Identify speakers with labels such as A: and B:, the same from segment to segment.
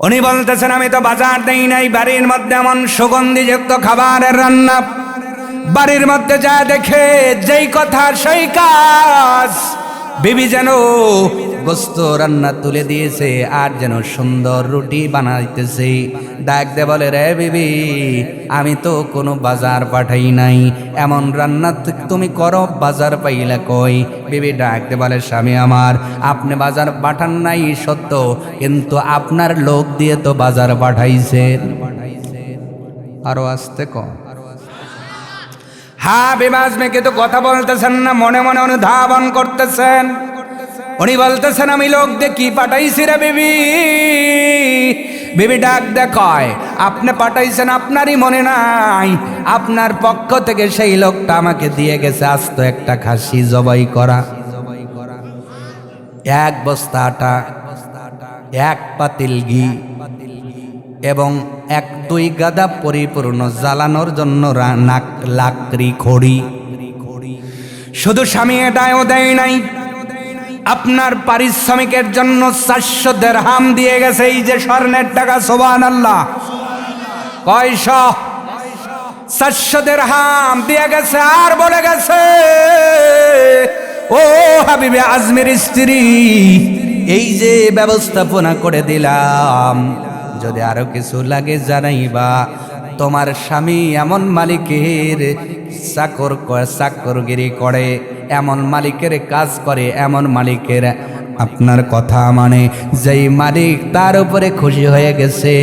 A: উনি বলতেছেন আমি তো বাজার দেই নাই, বাড়ির মধ্যে এমন সুগন্ধিযুক্ত খাবারের রান্না, বাড়ির মধ্যে যা দেখে যেই কথা সেই কাজ। বিবি যেন গোস্ত রান্না তুলে দিয়েছে আর যেন সুন্দর রুটি বানাইতেছে। ডাক দে বলে, রে বিবি, আমি তো কোনো বাজার পাঠাই নাই, এমন রান্না তুমি করো, বাজার পাইলে কই? বিবি ডাক দে বলে, স্বামী আমার, আপনি বাজার পাঠান নাই সত্য, কিন্তু আপনার লোক দিয়ে তো বাজার পাঠাইছেন। আরো আসতে কম। হ্যাঁ, বিবাজ মেয়েকে তো কথা বলতেছেন না, মনে মনে অনুধাবন করতেছেন। উনি বলতেছেন আমি লোক দিয়ে কি পাঠাইছি রে বিবি? বিবি ডাক দেখায়, আপনি পাঠাইছেন, আপনারই মনে নাই? আপনার পক্ষ থেকে সেই লোকটা আমাকে দিয়ে গেছে আস্ত একটা খাসি জবাই করা, 1 বস্তা আটা, 1 পাতিল ঘি এবং 1-2 গাদা পরিপূর্ণ জ্বালানোর জন্য লাকড়ি খড়ি। শুধু স্বামী এটাও দেয় নাই, আপনার পারিশ্রমিকের জন্য 400 দিরহাম দিয়ে গেছে। এই যে স্বর্ণের টাকা, সুবহানাল্লাহ, কয়শো? 400 দিরহাম দিয়ে গেছে। আর বলে গেছে, ও হাবিবে আজমির স্ত্রী, এই যে ব্যবস্থাপনা করে দিলাম, যদি আরো কিছু লাগে জানাইবা। তোমার স্বামী এমন মালিকের চাকরগিরি করে, এমন মালিকের কাজ করে, এমন মালিকের আপনার কথা মানে, যেই মালিক তার উপরে খুশি হয়ে গেছে।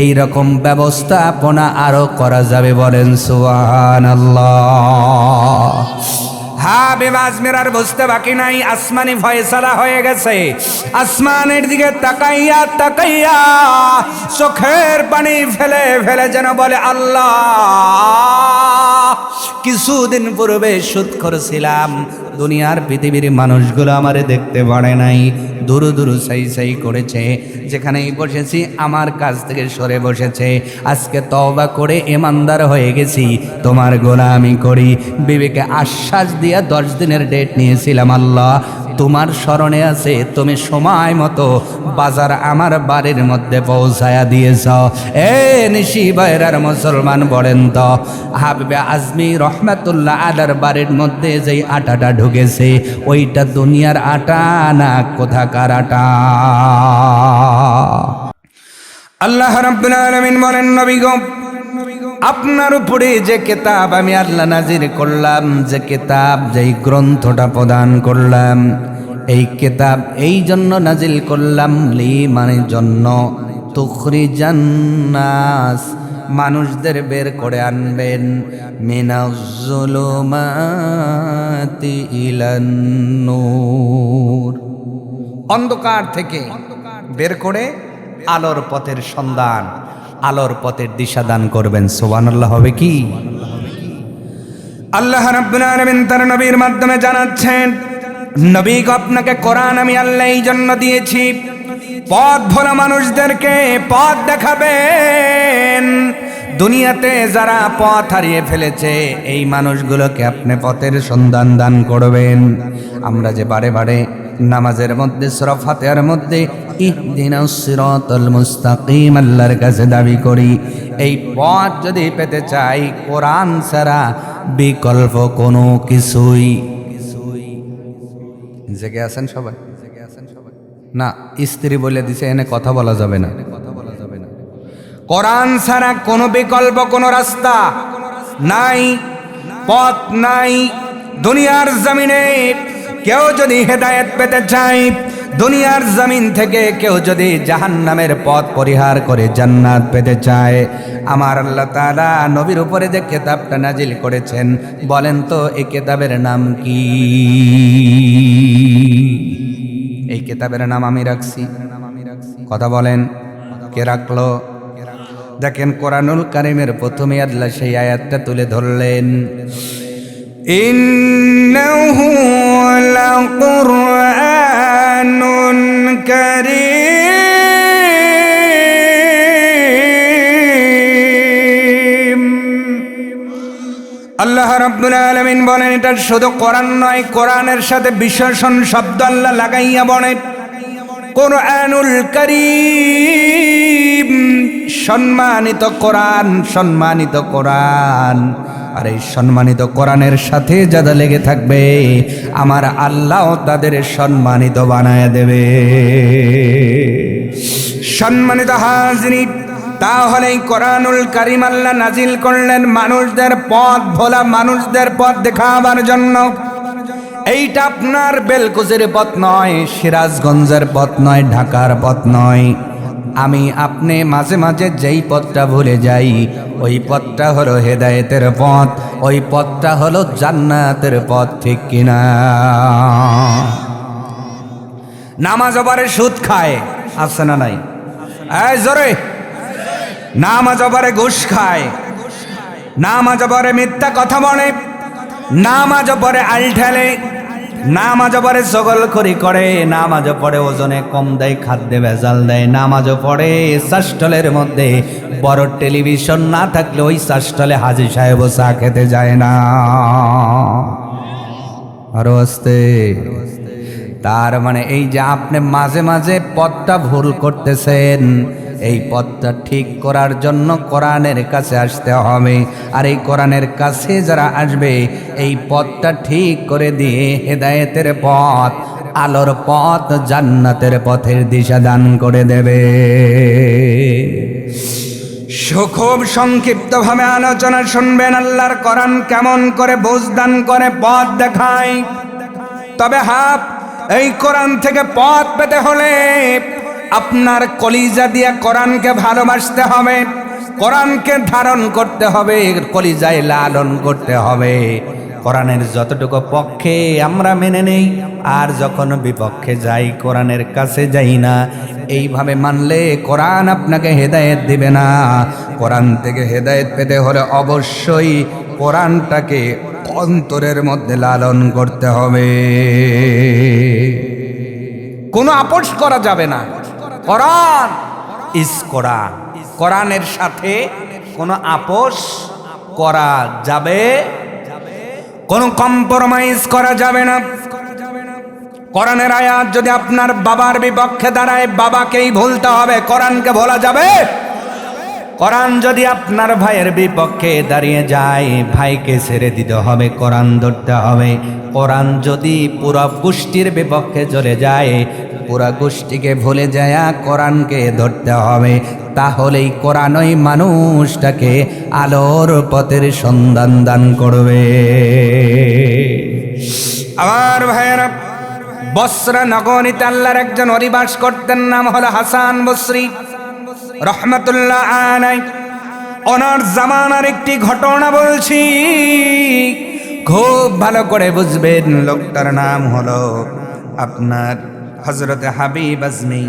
A: এই রকম ব্যবস্থাপনা আরো করা যাবে, বলেন সুবহানাল্লাহ। হ্যাঁ, বেবাজ মেরার বুঝতে বাকি নাই, আসমানি ফয়সালা হয়ে গেছে। আসমানের দিকে তাকাইয়া তাকাইয়া চোখের পানি ফেলে ফেলে যেন বলে, আল্লাহ, কিছুদিন পূর্বে সুদ করেছিলাম, দুনিয়ার পৃথিবীর মানুষগুলো আমারে দেখতে পারে নাই, দুরু দুরু সাই সাই করেছে, যেখানেই বসেছি আমার কাছ থেকে সরে বসেছে। আজকে তওবা করে ইমানদার হয়ে গেছি, তোমার গোলামি করি। বিবিকে আশ্বাস দিয়া 10 দিনের ডেট নিয়েছিলাম, আল্লাহ তোমার স্মরণে আছে, তুমি সময় মতো বাজার আমার বাড়ির মধ্যে পৌঁছায়া দিয়েছ। এ নিশি বাইরার মুসলমান, বলেন তো হাবিবে আজমি রহমাতুল্লাহ আলার বাড়ির মধ্যে যেই আটাটা ঢুকেছে, ওইটা দুনিয়ার আটা না কোথাকার আটা? আল্লাহ রাব্বুল আলামিন বলেন, নবী গো, আপনার উপরে যে কিতাব আমি আল্লাহ নাজির করলাম, যে কিতাব, যেই গ্রন্থটা প্রদান করলাম, এই কিতাব এই জন্য নাজিল করলাম, মানে জন্য, তুখরিজান নাস, মানুষদের বের করে আনবেন, মিনাজ যুলুমাতি ইলান নূর, অন্ধকার থেকে বের করে আলোর পথের সন্ধান, আলোর পথের দিশা দান করবেন। সুবহানাল্লাহ হবে কি? আল্লাহ রাব্বুল আলামিন তার নবীর মাধ্যমে জানাচ্ছেন, নবী গো, আপনাকে কোরআন আমি আল্লাহ এই জন্য দিয়েছি, পথ ভোলা মানুষদেরকে পথ দেখাবেন। দুনিয়াতে যারা পথ হারিয়ে ফেলেছে, এই মানুষগুলোকে আপনি পথের সন্ধান দান করবেন। আমরা যে বারে বারে নামাজের মধ্যে, সূরা ফাতিহার মধ্যে ইহদিনাস সিরাতাল মুস্তাকিম আল্লাহর কাছে দাবি করি, এই পথ যদি পেতে চাই, কোরআন ছাড়া বিকল্প কোনো কিছুই। জেগে আছেন সবাই? না, স্ত্রী বলে দিছে এনে কথা বলা যাবে না, কোরআন ছাড়া কোনো বিকল্প, কোনো রাস্তা নাই, পথ নাই। দুনিয়ার জমিনে কেউ যদি হেদায়েত পেতে চায়, দুনিয়ার জমিন থেকে কেউ যদি জাহান্নামের পথ পরিহার করে জান্নাত পেতে চায়, আমার আল্লাহ তাআলা নবীর উপরে যে কিতাবটা নাজিল করেছেন, বলেন তো এই কিতাবের নাম কি? এই কিতাবের নাম আমি রাখছি। কথা বলেন, কে রাখলো? দেখেন, কোরআনুল কারীমের প্রথমে আল্লাহ সেই আয়াতটা তুলে ধরলেন, ইন্নাহু লাকুরআনুন কারীম। আল্লাহ রাব্বুল আলামিন বলেন, এটা শুধু কোরআন নয়, কোরআনের সাথে বিশেষণ শব্দ আল্লাহ লাগাইয়া বলেন, কোরআনুল কারীম। সম্মানিত কোরআন, সম্মানিত কোরআন। আর এই সম্মানিত কোরআনের সাথে যারা লেগে থাকবে আমার আল্লাহ তাদের সম্মানিত বানায় দেবে। সম্মানিত হাজরিন, তাহলে এই কোরআনুল কারীম আল্লাহ নাজিল করলেন মানুষদের পথ ভোলা, মানুষদের পথ দেখাবার জন্য। এইটা আপনার বেলকুচের পথ নয়, সিরাজগঞ্জের পথ নয়, ঢাকার পথ নয়। আমি আপনি মাঝে মাঝে যেই পথটা ভুলে যাই, ওই পথটা হলো হেদায়েতের পথ, ওই পথটা হলো জান্নাতের পথ, ঠিক কিনা? নামাজ ওপারে সুদ খায়, আছে না নাই? এই জোরে। নামাজ ওপারে ঘুষ খায়, নামাজ ওপারে মিথ্যা কথা বলে, নামাজ ওপারে আল ঠেলে, নামাজ পড়ে জগলখড়ি করে, নামাজ পড়ে ওজনে কম দেয়, খাদ্যে ভেজাল দেয়, নামাজ পড়ে চাষটলের মধ্যে বড় টেলিভিশন না থাকলে ওই চাষটলে হাজী সাহেব চা খেতে যায় না। আরো আসতে। তার মানে এই যে আপনি মাঝে মাঝে পথটা ভুল করতেছেন, এই পথটা ঠিক করার জন্য কোরআনের কাছে আসতে হবে। আর এই কোরআনের কাছে যারা আসবে এই পথটা ঠিক করে দিয়ে হেদায়েতের পথ, আলোর পথ, জান্নাতের পথের দিশা দান করে দেবে। খুব সংক্ষিপ্তভাবে আলোচনা শুনবেন। আল্লাহর কোরআন কেমন করে বুঝদান করে, পথ দেখায়। তবে এই কোরআন থেকে পথ পেতে হলে আপনার কলিজা দিয়ে কোরআনকে ভালোবাসতে হবে, কোরআনকে ধারণ করতে হবে, কলিজায় লালন করতে হবে। কোরআনের যতটুকু পক্ষে আমরা মেনে নেই, আর যখন বিপক্ষে যাই কোরআনের কাছে যাই না। এইভাবে মানলে কোরআন আপনাকে হেদায়েত দিবে না। কোরআন থেকে হেদায়েত পেতে হলে অবশ্যই কোরআনটাকে অন্তরের মধ্যে লালন করতে হবে, কোনো আপোষ করা যাবে না। কোরআন ইজ কোরআন, কোরআনের সাথে কোনো আপোষ করা যাবে, কোনো কম্প্রোমাইজ করা যাবে না। কোরআনের আয়াত যদি আপনার বাবার বিপক্ষে দাঁড়ায়, বাবাকেই ভুলতে হবে, কোরআনকে ভোলা যাবে? কোরআন যদি আপনার ভাইয়ের বিপক্ষে দাঁড়িয়ে যায়, ভাইকে ছেড়ে দিতে হবে, কোরআন ধরতে হবে। কোরআন যদি পুরো গোষ্ঠীর বিপক্ষে চলে যায়, পুরা গোষ্ঠীকে ভুলে যায় কোরআনকে ধরতে হবে। তাহলেই কোরআন ওই মানুষটাকে আলোর পথের সন্ধান দান করবে। আমার ভাইয়েরা, বসরা নগরীতে আল্লাহর একজন অধিবাস করতেন, নাম হলো হাসান বসরি রহমতুল্লাহ আলাইহি। ওনার জামানার একটি ঘটনা বলছি, খুব ভালো করে বুঝবেন। লোকটার নাম হলো আপনার হযরত হাবিব আজমি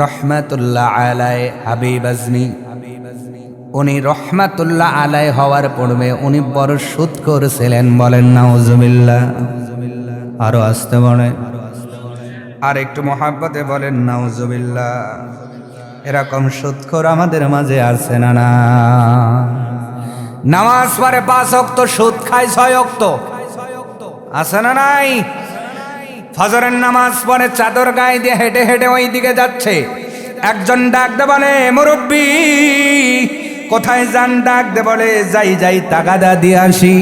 A: রহমতুল্লাহ আলাইহি। হাবিব আজমি উনি রহমতুল্লাহ আলাইহি হওয়ার পূর্বে উনি বড় সুদখোর ছিলেন। বলেন নাউজুবিল্লাহ। আরো আসতে বলেন, আর একটু মহাব্বতে বলেন নাউজুবিল্লাহ। এরকম সুদখোর আমাদের মাঝে আছে না? না, নামাজ পড়ে 5 ওয়াক্ত, সুদ খায় 6 ওয়াক্ত, আছে না নাই? ফজরের নামাজ পড়ে চাদর গায়ে দিয়ে হেঁটে হেঁটে ওই দিকে যাচ্ছে। একজন ডাক দে বলে, মুরব্বি কোথায় যান? ডাক দে বলে, যাই যাই তাগাদা দিয়ে আসি।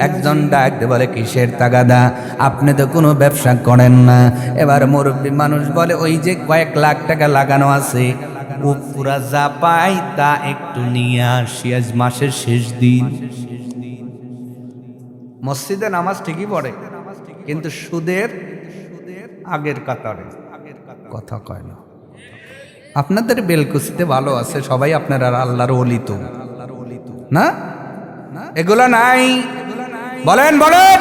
A: একজন ডাক দে বলে, কিসের তাগাদা? আপনি তো কোনো ব্যবসা করেন না। এবার মুরব্বি মানুষ বলে, ওই যে কয়েক লাখ টাকা লাগানো আছে, পুরা যা পাই তা একটু নিয়ে আসি, আজ মাসের শেষ দিন। মসজিদে নামাজ ঠিকই পড়ে, কিন্তু সুদের আগের কাতারে, কথা কয় না। আপনাদের বেলকুচিতে ভালো আছে সবাই, আপনারা আল্লাহর ওলি তো না? এগুলা নাই? বলেন বলেন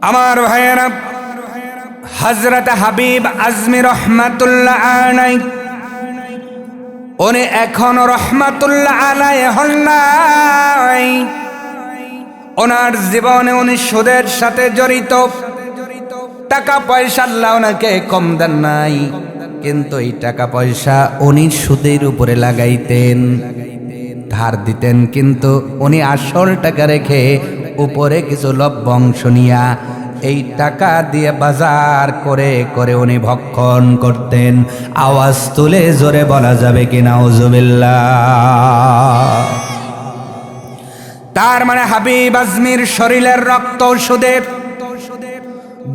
A: আমার ভাইয়েরা। হযরত হাবিব আজমি রহমাতুল্লাহ আলাইহি, উনি এখনো রহমাতুল্লাহ আলাইহি হন নাই। ওনার জীবনে উনি সুদের সাথে জড়িত। টাকা পয়সা আল্লাহ ওনাকে কম দেন নাই, কিন্তু এই টাকা পয়সা উনি সুদের উপরে লাগাইতেন, ধার দিতেন। কিন্তু উনি আসল টাকা রেখে উপরে কিছু লভ্যাংশ নিয়া এই টাকা দিয়ে বাজার করে করে উনি ভক্ষণ করতেন। আওয়াজ তুলে জোরে বলা যাবে কি নাউজুবিল্লাহ। তার মানে হাবিব আজমির শরীরের রক্ত ওষুধের,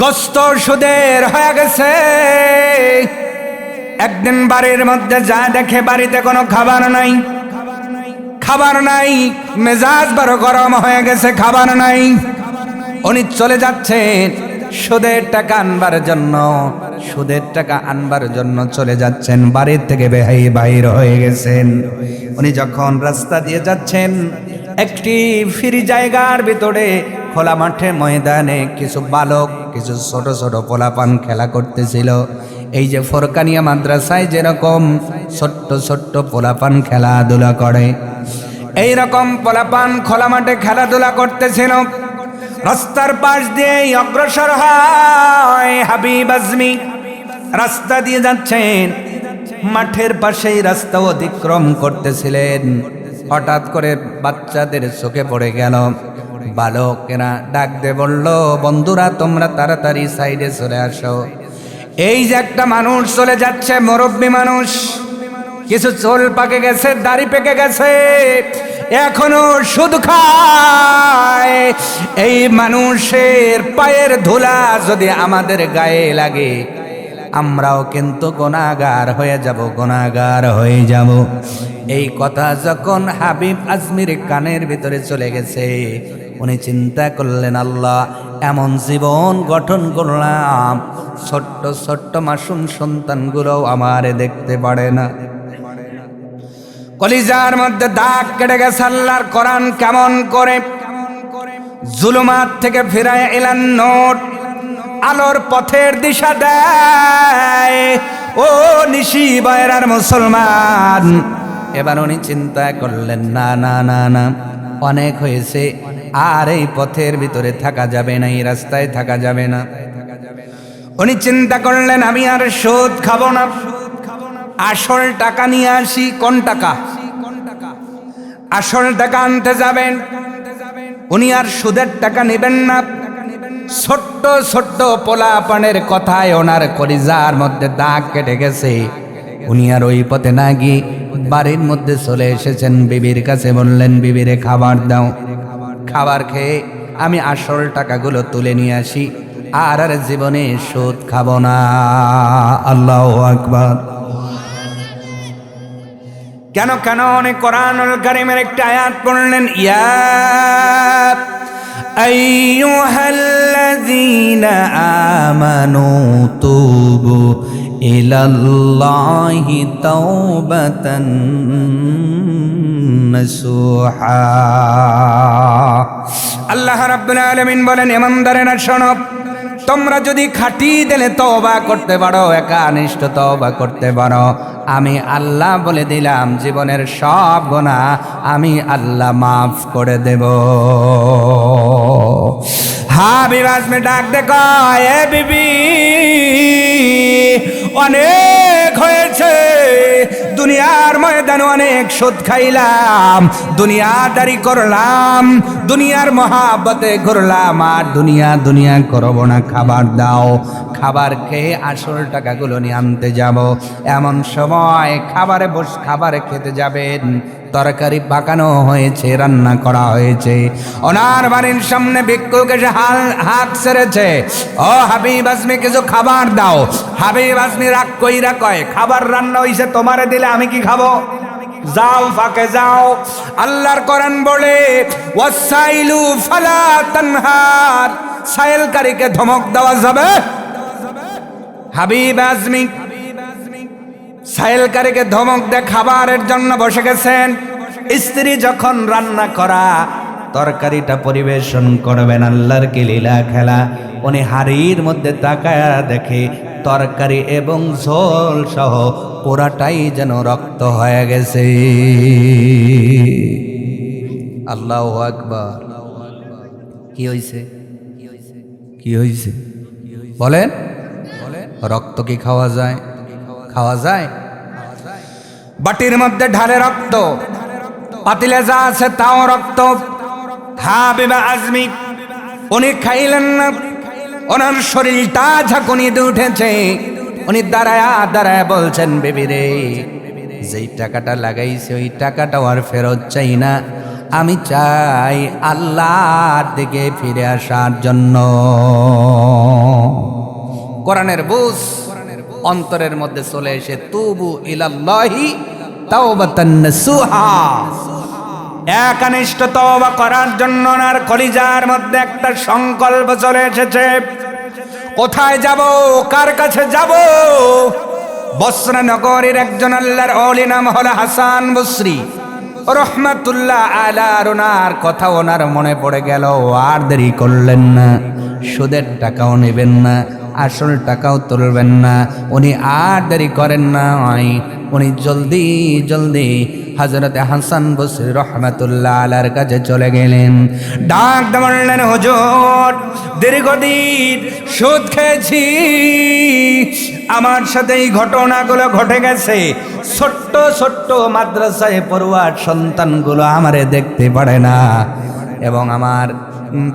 A: গোস্ত ওষুধের হয়ে গেছে। একদিন বাড়ির মধ্যে যা দেখে বাড়িতে কোনো খাবার নাই, খাবার নাই, মেজাজ বড় গরম হয়ে গেছে, খাবার নাই। উনি চলে যাচ্ছেন সুদের টাকা আনবার জন্য, সুদের টাকা আনবার জন্য চলে যাচ্ছেন, বাড়ির থেকে বাহির হয়ে গেছেন। উনি যখন রাস্তা দিয়ে যাচ্ছেন, একটি ফ্রি জায়গার ভিতরে খোলা মাঠে ময়দানে কিছু বালক, কিছু ছোট ছোট পোলাপান খেলা করতেছিল। এই যে ফরকানিয়া মাদ্রাসায় যেরকম ছোট্ট ছোট্ট পোলাপান খেলাধুলা করে, এই রকম পোলাপান খোলা মাঠে খেলাধুলা করতেছিল। রাস্তার পাশ দিয়ে অগ্রসর হয় হাবিব আজমি, রাস্তা দিয়ে যাচ্ছেন, মাঠের পাশেই রাস্তা অতিক্রম করতেছিলেন। হঠাৎ করে বাচ্চাদের চোখে পড়ে গেল। বালকেরা ডাক দিয়ে বলল, বন্ধুরা তোমরা তাড়াতাড়ি সাইডে চলে আসো। এই যে একটা মানুষ চলে যাচ্ছে, মুরব্বী মানুষ, কিছু চুল পাকে গেছে, দাড়ি পেকে গেছে, এখনো সুদ খায়। এই মানুষের পায়ের ধুলা যদি আমাদের গায়ে লাগে, আমরাও কিন্তু গুনাহগার হয়ে যাব, গুনাহগার হয়ে যাব। এই কথা যখন হাবিব আজমির কানের ভিতরে চলে গেছে, উনি চিন্তা করলেন, আল্লাহ এমন জীবন গঠন করলাম, ছোট্ট ছোট্ট মাসুম সন্তানগুলো আমারে দেখতে পারে না। কলিজার মধ্যে দাগ কেটে গেছে। আল্লাহর কোরআন কেমন করে জুলুমাত থেকে ফিরায় এলান নোট, আলোর পথের দিশা দেয়। ও নিশি বাইরার মুসলমান, এবার উনি চিন্তা করলেন, না না না না, অনেক হয়েছে, আর এই পথের ভিতরে থাকা যাবে না, এই রাস্তায় থাকা যাবে না। উনি চিন্তা করলেন, আমি আর সুদ খাবো না, আসল টাকা নিয়ে আসি। কোন টাকা? আসল টাকা আনতে যাবেন। উনি আর সুদের টাকা নেবেন না। ছোট্ট ছোট্ট পোলাপানের কথায় ওনার কলিজার মধ্যে দাগ কেটে গেছে। উনি আর ওই পথে না গিয়ে বাড়ির মধ্যে চলে এসেছেন। বিবির কাছে বললেন, বিবিরে খাবার দাও, খাবার খেয়ে আমি আসল টাকাগুলো তুলে নিয়ে আসি, আর আর জীবনে সুদ খাবো না। আল্লাহু আকবার। কেন কেন অনেক কোরআনুল কারীমের একটা আয়াত পড়লেন, ইয়া আইয়ুহাল্লাযীনা আমানু তুবু ইলাল্লাহি তাওবাতান নাসুহা। আল্লাহ রাব্বুল আলামিন বলেন, ইমানদারেরা শোনো, তোমরা যদি খাঁটি দিলে তওবা করতে পারো, একানিষ্ঠ তওবা করতে পারো, আমি আল্লাহ বলে দিলাম জীবনের সব গুনাহ আমি আল্লাহ মাফ করে দেব। হাবিব আজমি ডাক দেখো, এ বিবি অনেক হয়েছে, দুনিয়ার ময়দানে অনেক সুদ খাইলাম, দুনিয়াদারি করলাম, দুনিয়ার মহাব্বতে ঘুরলাম, আর দুনিয়া দুনিয়া করব না, খাবার দাও। খাবার খেয়ে আসল টাকাগুলো নিয়ে আনতে যাব। এমন সময় খাবারে খেতে যাবেন, তরকারি পাকানো হয়েছে, রান্না করা হয়েছে। ওনার বাড়ির সামনে ভিক্ষুক এসে হাত ছেড়েছে, ও হাবিব আজমি কিছু খাবার দাও। হাবিব আজমি রাগ কইরা কয়, খাবার রান্না হইছে, তোমারে দিলে আমি কি খাবো? যাও ফাঁকে যাও। আল্লাহর কোরআন বলে, ওয়াসাইলু ফালা তানহার, সাইলকারীকে ধমক দেওয়া যাবে? হাবিব আজমি সাইলকারীকে ধমক দিয়ে খাবারের জন্য বসে গেছেন। স্ত্রী যখন রান্না করা তরকারিটা পরিবেশন করবেন, আল্লাহর কি লীলা খেলা। উনি হাড়ির মধ্যে তাকায়া দেখে তরকারি এবং ঝোল সহ পুরাটাই যেন রক্ত হয়ে গেছে। আল্লাহু আকবার। কি হইছে? কি হইছে বলেন? রক্ত কি খাওয়া যায়? খাওয়া যায়? বাটির মধ্যে ঢালে রক্ত, পাতিলে যা আছে তাও রক্ত। হাবিব আজমি উনি খাইলেন না, ওনার শরীরটা ঝাঁকুনি দিয়ে উঠেছে। উনি দাঁড়ায় বলছেন, বেবি রে, যেই টাকাটা লাগাইছে ওই টাকাটাও আর ফেরত চাই না, আমি চাই আল্লাহর দিকে ফিরে আসার জন্য। কোরআনের বুঝ অন্তরের মধ্যে চলে এসে তুবু ইলাল্লাহি তাওবাতান নাসুহা, একনিষ্ঠ তওবা করার জন্য ওনার কলিজার মধ্যে একটা সংকল্প চলে এসেছে। কোথায় যাব, কার কাছে যাব? বসরা নগরীর একজন আল্লাহর ওলি নাম হলো হাসান বসরি রহমাতুল্লাহ আলাইহি। ওনার কথা ওনার মনে পড়ে গেল, আর দেরি করলেন না। সুদের টাকাও নেবেন না, আসল টাকাও তুলবেন না। উনি আর দেরি করেন না, উনি জলদি জলদি হযরতে হাসান বসরি রহমাতুল্লাহ আলাইহির কাছে চলে গেলেন। ডাক দিয়ে বললেন, হুজুর, দীর্ঘদিন সুদ খেয়েছি, আমার সাথে এই ঘটনাগুলো ঘটে গেছে। ছোট্ট ছোট্ট মাদ্রাসায় পড়ুয়া সন্তানগুলো আমারে দেখতে পারে না, এবং আমার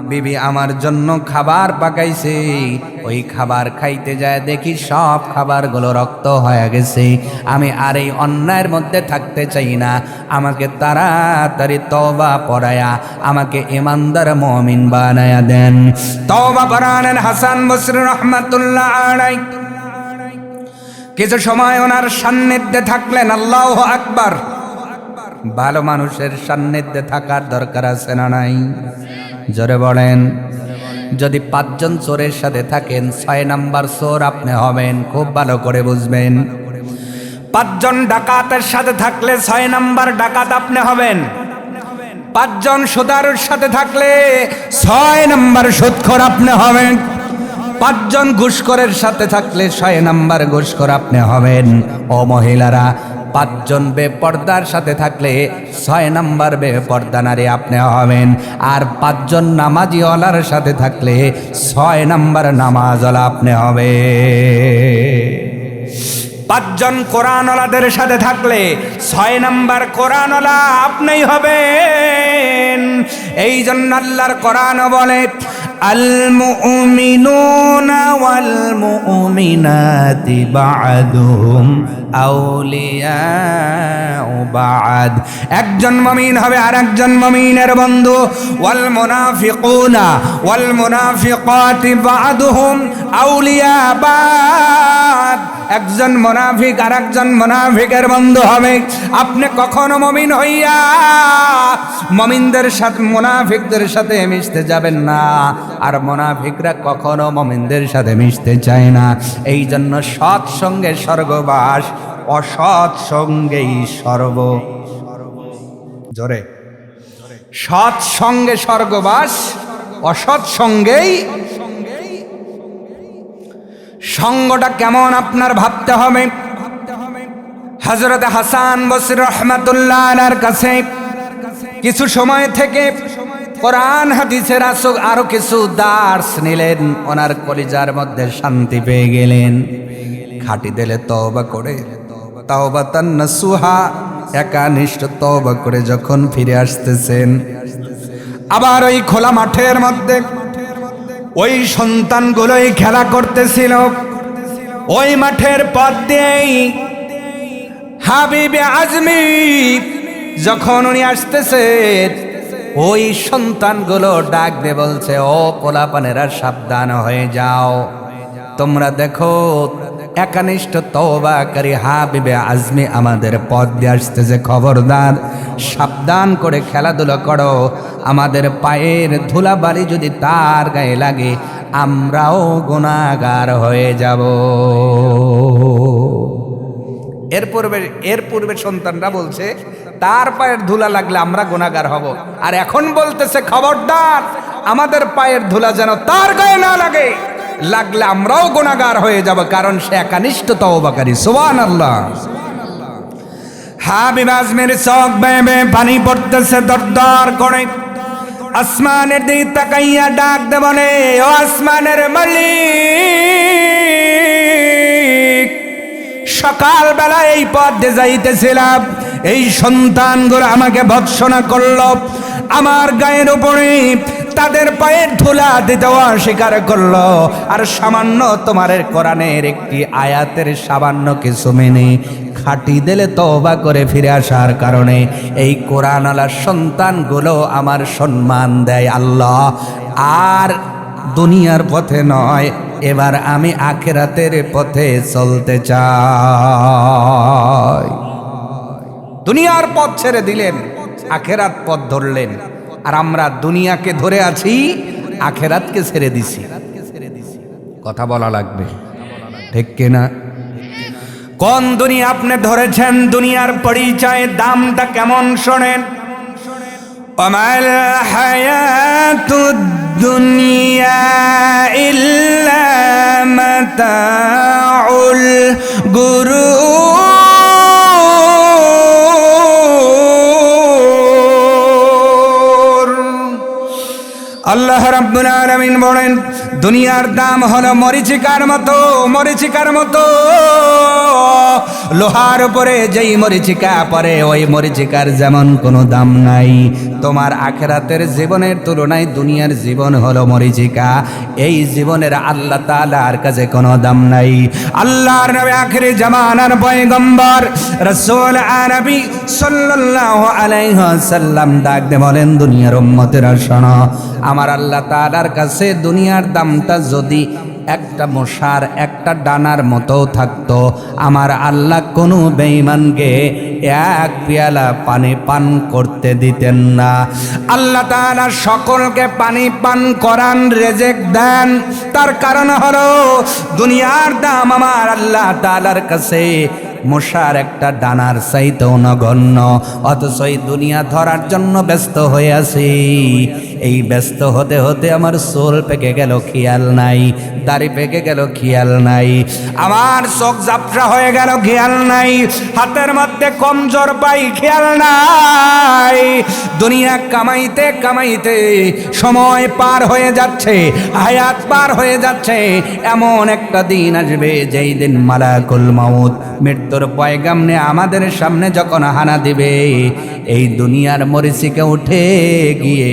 A: বিবি আমার জন্য খাবার পাকাইছে। ওই খাবার খাইতে যায় দেখি সব খাবারগুলো রক্ত হয়ে গেছে। আমি আর এই অন্যায়ের মধ্যে থাকতে চাই না, আমাকে তাড়াতাড়ি তওবা পড়ায়া আমাকে ইমানদার মুমিন বানায়া দেন। তওবা পড়ালেন হাসান বসরি রাহমাতুল্লাহ আলাইহি। কিছু সময় ওনার সান্নিধ্যে থাকলেন। আল্লাহু আকবার। ভালো মানুষের সান্নিধ্যে থাকার দরকার আছে না নাই? জোরে বলেন। যদি 5 জন চোরের সাথে থাকেন, 6 নাম্বার চোর আপনি হবেন। খুব ভালো করে বুঝবেন। 5 জন ডাকাতের সাথে থাকলে 6 নাম্বার ডাকাত আপনি হবেন। 5 জন সুদারুর সাথে থাকলে 6 নাম্বার সুদখোর আপনি হবেন। 5 জন ঘুষখোরের সাথে থাকলে 6 নাম্বার ঘুষখোর আপনি হবেন। ও মহিলারা, 5 জন বেপর্দার সাথে থাকলে 6 নাম্বার বেপর্দা নারী আপনি হবেন। আর 5 জন নামাজিওয়ালার সাথে থাকলে 6 নাম্বার নামাজওয়ালা আপনি হবে। 5 জন কোরআনওয়ালাদের সাথে থাকলে 6 নাম্বার কোরআনওয়ালা আপনিই হবেন। এই জন্য আল্লাহর কোরআন বলে, আল মুমিনুনা ওয়াল মুমিনাতি বা'দুহুম আউলিয়াউ বা'দ। একজন মুমিন হবে আর একজন মুমিনের বন্ধু। ওয়াল মুনাফিকুনা ওয়াল মুনাফিকাতি বা'দুহুম আউলিয়া বা'দ। একজন মুনাফিক আর একজন মুনাফিকের বন্ধু হবে। আপনি কখনো মুমিন হইয়া মুমিনদের সাথে মুনাফিকদের সাথে মিশতে যাবেন না, আর মুনাফিকরা কখনো মুমিনদের সাথে মিশতে চায় না। এই জন্য সৎ সঙ্গে স্বর্গবাস, অসৎ সঙ্গেই স্বর্গ। জোরে, সৎ সঙ্গে স্বর্গবাস, অসৎ সঙ্গেই। সঙ্গটা কেমন আপনার ভাবতে হবে। হযরত হাসান বসরি রাহমাতুল্লাহ আলাইহির কাছে কিছু সময় থেকে কোরআন হাদিসের আরো কিছু দার্স নিলেন। ওনার কলিজার মধ্যে শান্তি পেয়ে গেলেন। খাঁটি দিলে তওবা করে, তাওবাতান নাসুহা, একনিষ্ঠ তওবা করে যখন ফিরে আসতেছেন, আবার ওই খোলা মাঠের মধ্যে ওই সন্তানগুলোই খেলা করতেছিল। ওই মাঠের পথ দিয়েই হাবিবে আজমি যখন উনি আসতেছেন, ওই সন্তানগুলো ডাক দিয়ে বলছে, ও পোলাপানেরা, সাবধান হয়ে যাও। তোমরা দেখো, একনিষ্ঠ তওবাকারী হাবিবে আজমি আমাদের পথ দিয়ে আসতেছে। খবরদার, সাবধান করে খেলাধুলা করো। আমাদের পায়ের ধুলাবালি যদি তার গায়ে লাগে, আমরাও গুনাহগার হয়ে যাব। এর পূর্বে সন্তানরা বলছে, তার পায়ের ধুলা লাগলে আমরা গুনাহগার হব। আর এখন বলতেছে, খবরদার, আমাদের পায়ের ধুলা যেন তার গায়ে না লাগে, লাগলে আমরাও গুনাহগার হয়ে যাব, কারণ সে একনিষ্ঠ তওবাকারী। সুবহানাল্লাহ। হাবিব আজমির চোখ বেয়ে বেয়ে পানি পড়তেছে দরদর করে। আসমানের দিকে তাকাইয়া ডাক দে বলে, ও আসমানের মালিক, সকালবেলা এই পথ দিয়ে যাইতেছিলাম, এই সন্তানগুলো আমাকে ভৎসনা করলো, আমার গায়ের উপরে তাদের পায়ের ধুলা দিতেও অস্বীকার করলো, আর সামান্য তোমার কোরআনের একটি আয়াতের সামান্য কিছু মেনে খাটি দিলে তওবা করে ফিরে আসার কারণে এই কোরআনওয়ালা সন্তানগুলো আমার সম্মান দেয় আল্লাহ। আর দুনিয়ার পথে নয়, এবার আমি আখিরাতের পথে চলতে চাই। দুনিয়ার পথ ছেড়ে দিলেন, আখিরাত পথ ধরলেন, আর আমরা দুনিয়াকে ধরে আছি, আখিরাতকে ছেড়ে দিছি। কথা বলা লাগবে, ঠিক কিনা? কোন দুনিয়া আপনি ধরেছেন? দুনিয়ার পরিচয়, দামটা কেমন শোনেন। ওমাল হায়াতুদ দুনিয়া ইল্লা মাতাউল গুরুর। আল্লাহ রাব্বুল আলামিন বলেন, দুনিয়ার দাম হলো মরিচিকার মতো, মরিচিকার মতো। লোহার উপরে যেই মরিচিকা পড়ে, ওই মরিচিকার যেমন কোনো দাম নাই। তোমার আখিরাতের জীবনের তুলনায় দুনিয়ার জীবন হলো মরিচিকা। এই জীবনের আল্লাহ তাআলার কাছে কোনো দাম নাই। আল্লাহর নবী আখিরি জামানার পয়গম্বর রাসূল আরবি সাল্লাল্লাহু আলাইহি ওয়াসাল্লাম ডাক দিয়ে বলেন, দুনিয়ার উম্মতেরা শোনো, আমার আল্লাহ তাআলার কাছে দুনিয়ার দামটা যদি একটা মশার একটা ডানার মতো থাকতো, আমার আল্লাহ কোনো বেঈমানকে এক পেয়ালা পানি পান করতে দিতেন না। আল্লাহ তাআলা সকলকে পানি পান করান, রিজিক দেন। তার কারণ হলো দুনিয়ার দাম আমার আল্লাহ তাআলার কাছে মশার একটা ডানার চাইতেও নগণ্য। অথচ এই দুনিয়া ধরার জন্য ব্যস্ত হয়ে আছি। এই ব্যস্ত হতে হতে আমার চুল পেকে গেল, খেয়াল নাই। দাড়ি পেকে গেল, খেয়াল নাই। আমার চোখ ঝাপসা হয়ে গেল, খেয়াল নাই। হাতের মধ্যে কমজোর পাই, খেয়াল নাই। দুনিয়া কামাইতে কামাইতে সময় পার হয়ে যাচ্ছে, হায়াত পার হয়ে যাচ্ছে। এমন একটা দিন আসবে যেই দিন মালাকুল মাউত মৃত্যুর পয়গাম নিয়ে আমাদের সামনে যখন হানা দিবে, এই দুনিয়ার মরিচিকা উঠে গিয়ে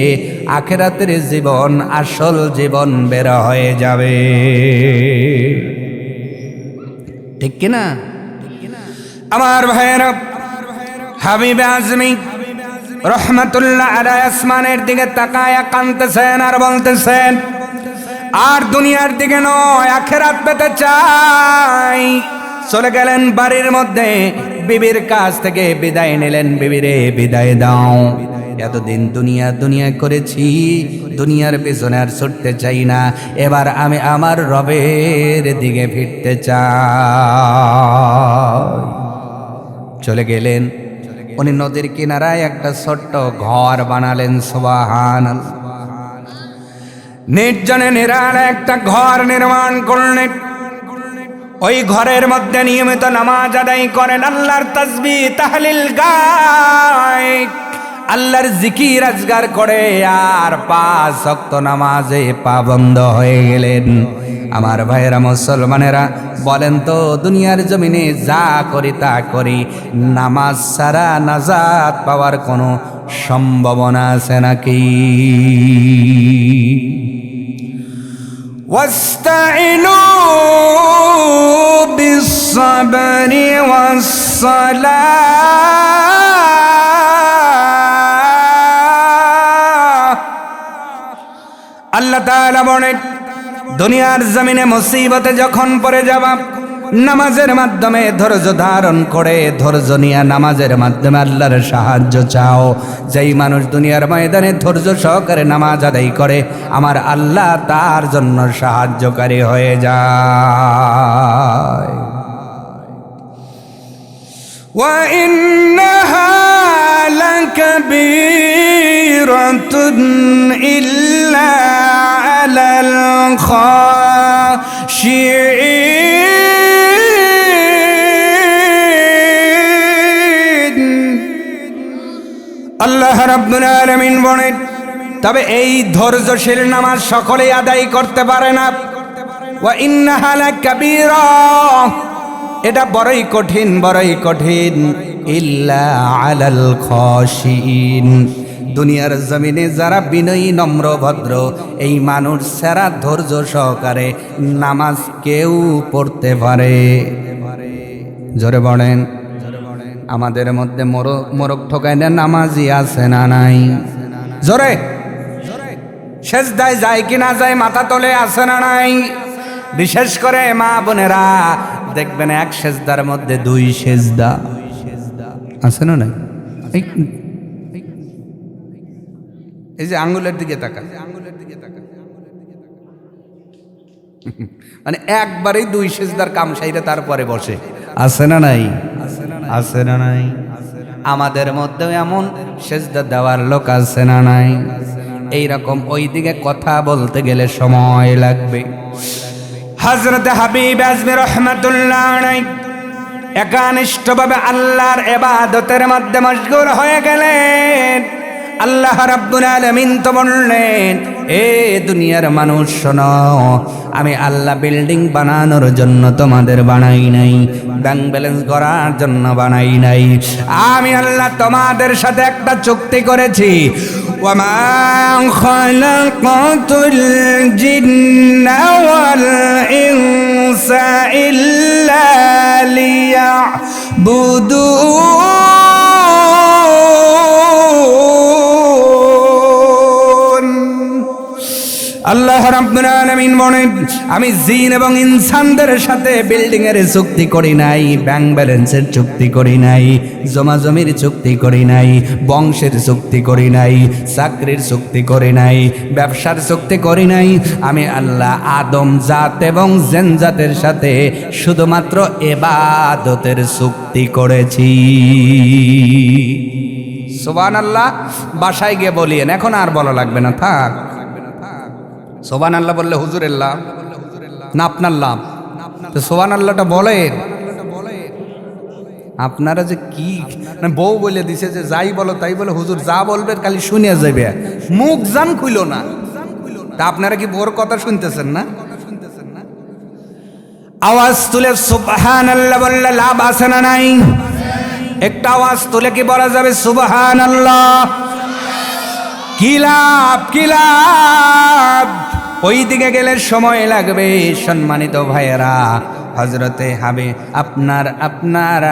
A: আখিরাতের জীবন, আসল জীবন বের হয়ে যাবে। ঠিক কিনা? আমার ভাইয়েরা, হাবিব আজমি রহমাতুল্লাহ আলাইহি আসমানের দিকে তাকায়া কাঁদতেছেন আর বলতেছেন, আর দুনিয়ার দিকে নয়, আখিরাত পেতে চাই। চলে গেলেন বাড়ির মধ্যে, বিবির কাছ থেকে বিদায় নিলেন। বিবিরে, বিদায় দাও, এতদিন দুনিয়া দুনিয়া করেছি, দুনিয়ার পেছনে আর ছুটতে চাই না। এবার আমি আমার রবের দিকে ফিরতে চাই। চলে গেলেন। উনি নদীর কিনারায় একটা ছোট্ট ঘর বানালেন। সুবহানাল্লাহ। নির্জনে নিরালা একটা ঘর নির্মাণ করলেন। ওই ঘরের মধ্যে নিয়মিত নামাজ আদায় করেন, আল্লাহর তাসবিহ তাহলিল গায়, আল্লাহর জিকির আজগার করে, আর 5 ওয়াক্ত নামাজে পাবন্দ হয়ে গেলেন। আমার ভাইয়েরা মুসলমানেরা, বলেন তো, দুনিয়ার জমিনে যা করি তা করি, নামাজ ছাড়া নাজাত পাওয়ার কোনো সম্ভাবনা আছে নাকি? واستعينوا بالصبر والصلاة। আল্লাহ তাআলা বলেন, দুনিয়ার জমিনে মুসিবতে যখন পড়ে যাবা, নামাজের মাধ্যমে ধৈর্য ধারণ করে, ধৈর্য নিয়ে নামাজের মাধ্যমে আল্লাহর সাহায্য চাও। যেই মানুষ দুনিয়ার ময়দানে ধৈর্য সহকারে নামাজ আদায় করে, আমার আল্লাহ তার জন্য সাহায্যকারী হয়ে যায়। ওয়া ইন্নাহা লাকাবীরাতুন ইল্লা আলাল খাশিঈন। আল্লাহ রাব্বুল আলামিন বলেন, তবে এই ধৈর্যশীল নামাজ সকলেই আদায় করতে পারে না। ওয়া ইন্নাহা লাকাবীরা, এটা বড়ই কঠিন, বড়ই কঠিন। ইল্লা আলাল খাশিঈন, দুনিয়ার জমিনে যারা বিনয়ী নম্র ভদ্র এই মানুষ ছাড়া ধৈর্য সহকারে নামাজ কেউ পড়তে পারে? জোরে বলেন। আমাদের মধ্যে মোরগ ঠকায় না নামাজি আছে না নাই? জোরে। সেজদায় যায় কি না যায়, মাথা তোলে আছে না নাই? বিশেষ করে মা বোনেরা দেখবেন এক সেজদার মধ্যে দুই সেজদা আছে না নাই? এই যে আঙ্গুলের দিকে তাকা, মানে একবারেই দুই সেজদার কাম সাইরে তারপরে বসে, আছে না নাই? আছে না নাই? আমাদের মধ্যে এমন সেজদা দেওয়ার লোক আছে না নাই? এইরকম ওই দিকে কথা বলতে গেলে সময় লাগবে। হযরত হাবিব আজমি রহমাতুল্লাহ আলাইহি একানিষ্ঠভাবে আল্লাহর ইবাদতের মধ্যে মশগুল হয়ে গেলেন। আল্লাহ রাব্বুল আলামিন তো বললেন, এ দুনিয়ার মানুষ শোনো, আমি আল্লাহ বিল্ডিং বানানোর জন্য তোমাদের বানাই নাই, ব্যাংক ব্যালেন্স করার জন্য বানাই নাই। আমি আল্লাহ তোমাদের সাথে একটা চুক্তি করেছি, ওয়ামা খালাকাতুল জিন্না ওয়াল ইনসা ইল্লা লিয়াবুদুন। আল্লাহ রাব্বুল আলামিন বলেন, আমি জিন এবং ইনসানদের সাথে বিল্ডিং এর চুক্তি করি নাই, ব্যাংক ব্যালেন্সের চুক্তি করি নাই, জমা জমির চুক্তি করি নাই, বংশের চুক্তি করি নাই, চাকরির চুক্তি করি নাই, ব্যবসার চুক্তি করি নাই। আমি আল্লাহ আদম জাত এবং জিন জাতের সাথে শুধুমাত্র ইবাদতের চুক্তি করেছি। সুবহানাল্লাহ। বাসায় গিয়ে বলিয়েন, এখন আর বলা লাগবে না, থাক। সুবহানাল্লাহ বললে হুজুরের লাভ না আপনার লাভ? তো সুবহানাল্লাহটা বলেন। আপনারা যে কি বউ বলে দিছে যে যাই বলো তাই বলে, হুজুর যা বলবে খালি শুনিয়া যাবে, মুখ জান খুইল না। তা আপনারা কি বউর কথা শুনতেছেন না? আওয়াজ তুলে সুবহানাল্লাহ বললে লাভ আছে না নাই? একটা আওয়াজ তুলে কি বলা যাবে সুবহানাল্লাহ? কি লাভ, কি লাভ? ওই দিকে গেলে সময় লাগবে। সম্মানিত ভাইয়েরা, হযরতে আপনার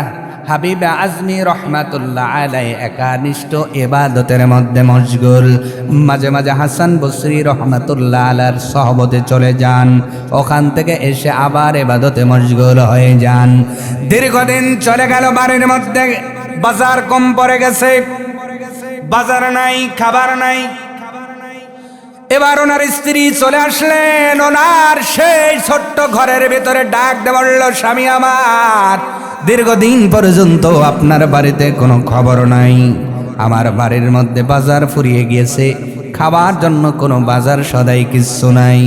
A: হাবিব আজমি রহমাতুল্লাহ আলাইহি একানিষ্ঠ ইবাদতের মধ্যে মশগুল। মাঝে মাঝে হাসান বসরি রহমাতুল্লাহ আলাইহির সহবতে চলে যান, ওখান থেকে এসে আবার ইবাদতে মশগুল হয়ে যান। দীর্ঘদিন চলে গেল, বাড়ির মধ্যে বাজার কম পড়ে গেছে, বাজার নাই, খাবার নাই। এবার ওনার স্ত্রী চলে আসলেন, ওনার সেই ছোট্ট ঘরের ভিতরে ডাক দিয়ে বলল, স্বামী আমার, দীর্ঘদিন পর্যন্ত আপনার বাড়িতে কোনো খবর নাই, আমার বাড়ির মধ্যে বাজার ফুরিয়ে গিয়েছে, খাবার জন্য কোনো বাজার সদাই কিচ্ছু নাই,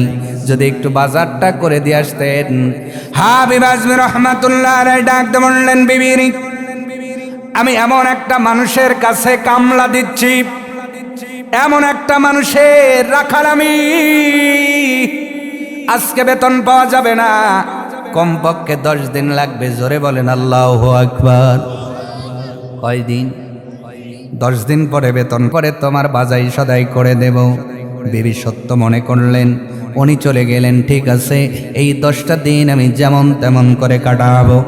A: যদি একটু বাজারটা করে দিয়ে আসতেন। হাবিব আজমি রাহমাতুল্লাহ আলাইহি ডাক দিয়ে বললেন, বিবি, আমি এমন একটা মানুষের কাছে কামলা দিচ্ছি, এমন একটা মানুষের রাখাল আমি, আজকে বেতন পাওয়া যাবে না, কমপক্ষে 10 দিন লাগবে। জোরে বলেন আল্লাহু আকবার। কয়দিন? 10 দিন পরে বেতন, পরে তোমার বাজাই সদাই করে দেব। বিবি সত্য মনে করলেন, উনি চলে গেলেন, ঠিক আছে, এই 10টা দিন আমি যেমন তেমন করে কাটাবো,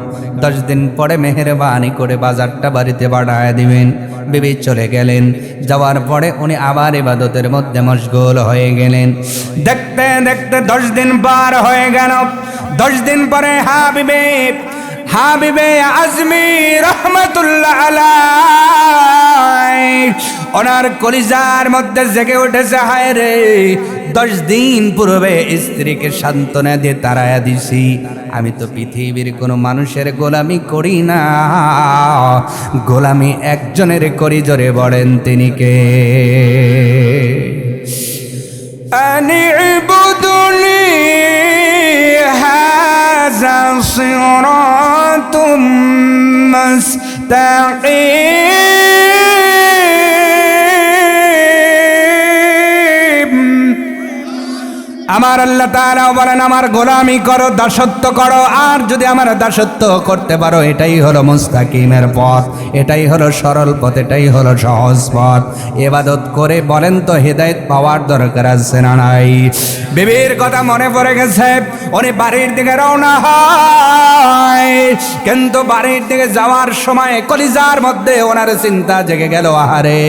A: 10 দিন পরে মেহেরবানি করে বাজারটা বাড়িতে বাড়ায় দিবেন। বিবি চলে গেলেন, যাওয়ার পরে উনি আবার ইবাদতের মধ্যে মশগুল হয়ে গেলেন। দেখতে দেখতে 10 দিন পার হয়ে গেল। 10 দিন পরে হাবিবে আজমি রহমাতুল্লাহ আলাইহি ওনার কলিজার মধ্যে জেগে উঠেছে, হায় রে, 10 দিন পূর্বে স্ত্রীকে সান্ত্বনা দিয়ে তাড়ায়া দিছি, আমি তো পৃথিবীর কোনো মানুষের গোলামি করি না, গোলামি একজনের করি। জোরে বলেন তিনি কে? আনি'বুদুনি হাযা সিরাতুম মুস্তাকিম। আমার আল্লাহ তাআলা বলেন আমার গোলামি করো, দাসত্ব করো, আর যদি আমার দাসত্ব করতে পারো এটাই হলো মুস্তাকিমের পথ, এটাই হলো সরল পথ, এটাই হলো সহজ পথ। ইবাদত করে বলেন তো হেদায়েত পাওয়ার দরকার আছে না নাই? বিবির কথা মনে পড়ে গেছে, উনি বাড়ির দিকে রওনা হয়, কিন্তু বাড়ির দিকে যাওয়ার সময় কলিজার মধ্যে ওনার চিন্তা জেগে গেল, আহারে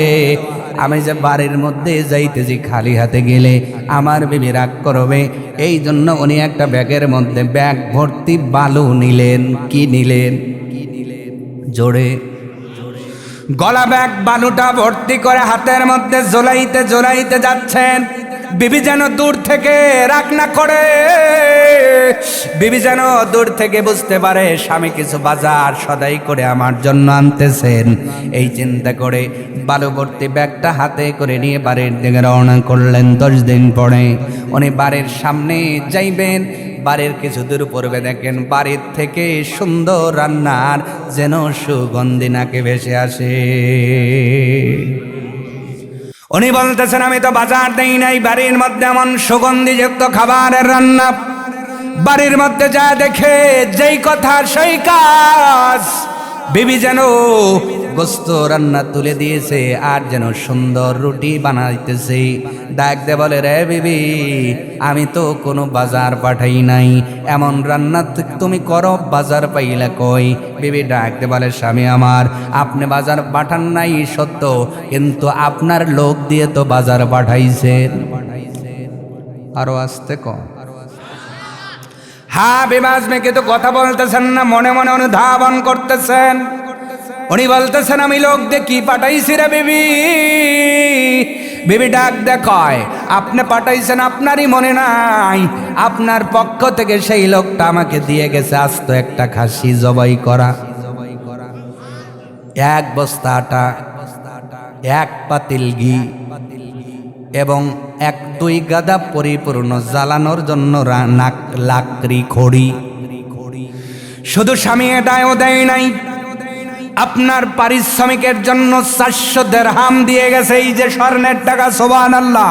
A: আমি যে বাড়ির মধ্যে যাইতেছি খালি হাতে গেলে আমার বিবি রাগ করবে। এই জন্য উনি একটা ব্যাগের মধ্যে ব্যাগ ভর্তি বালু নিলেন। কি নিলেন? জোরে গলা ব্যাগ বালুটা ভর্তি করে হাতের মধ্যে ঝোলাইতে ঝোলাইতে যাচ্ছেন। বিবি যেন দূর থেকে রাগ না করে, বিবি যেন দূর থেকে বুঝতে পারে স্বামী কিছু বাজার সদাই করে আমার জন্য আনতেছেন। এই চিন্তা করে বালু ভর্তি ব্যাগটা হাতে করে নিয়ে বাড়ির দিকে রওনা করলেন। 10 দিন পরে উনি বাড়ির সামনে যাইবেন, বাড়ির কিছু দূর পূর্বে দেখেন বাড়ির থেকে সুন্দর রান্নার যেন সুগন্ধি নাকে ভেসে আসে। উনি বলতেছেন আমি তো বাজার দেই নাই, বাড়ির মধ্যে এমন সুগন্ধিযুক্ত খাবারের রান্না। বাড়ির মধ্যে যা দেখে যেই কথা সেই কাজ। বিবি যেন গোস্ত রান্না তুলে দিয়েছে আর যেন সুন্দর রুটি বানাইতেছে। ডাক দে বলে, রে বিবি আমি তো কোনো বাজার পাঠাই নাই, এমন রান্না তুমি করো, বাজার পাইলা কই? বিবি ডাক দে বলে, স্বামী আমার আপনি বাজার পাঠান নাই সত্য, কিন্তু আপনার লোক দিয়ে তো বাজার পাঠাইছেন। আরো আসতে কম। হ্যাঁ বিবাজ মেয়েকে তো কথা বলতেছেন না, মনে মনে অনুধাবন করতেছেন। উনি বলতেছেন আমি লোক দিয়ে কি পাঠাইছি রে বিবি? বিবি ডাক দেখায়, আপনি পাঠাইছেন আপনারই মনে নাই? আপনার পক্ষ থেকে সেই লোকটা আমাকে দিয়ে গেছে আস্ত একটা খাসি জবাই করা, 1 বস্তা আটা, 1 পাতিল ঘি এবং 1-2 গাদা পরিপূর্ণ জ্বালানোর জন্য লাকড়ি খড়ি। শুধু স্বামী এটাও দেয় নাই, আপনার পারিশ্রমিকের জন্য 400 দিরহাম দিয়ে গেছে। এই যে স্বর্ণের টাকা, সুবহানাল্লাহ,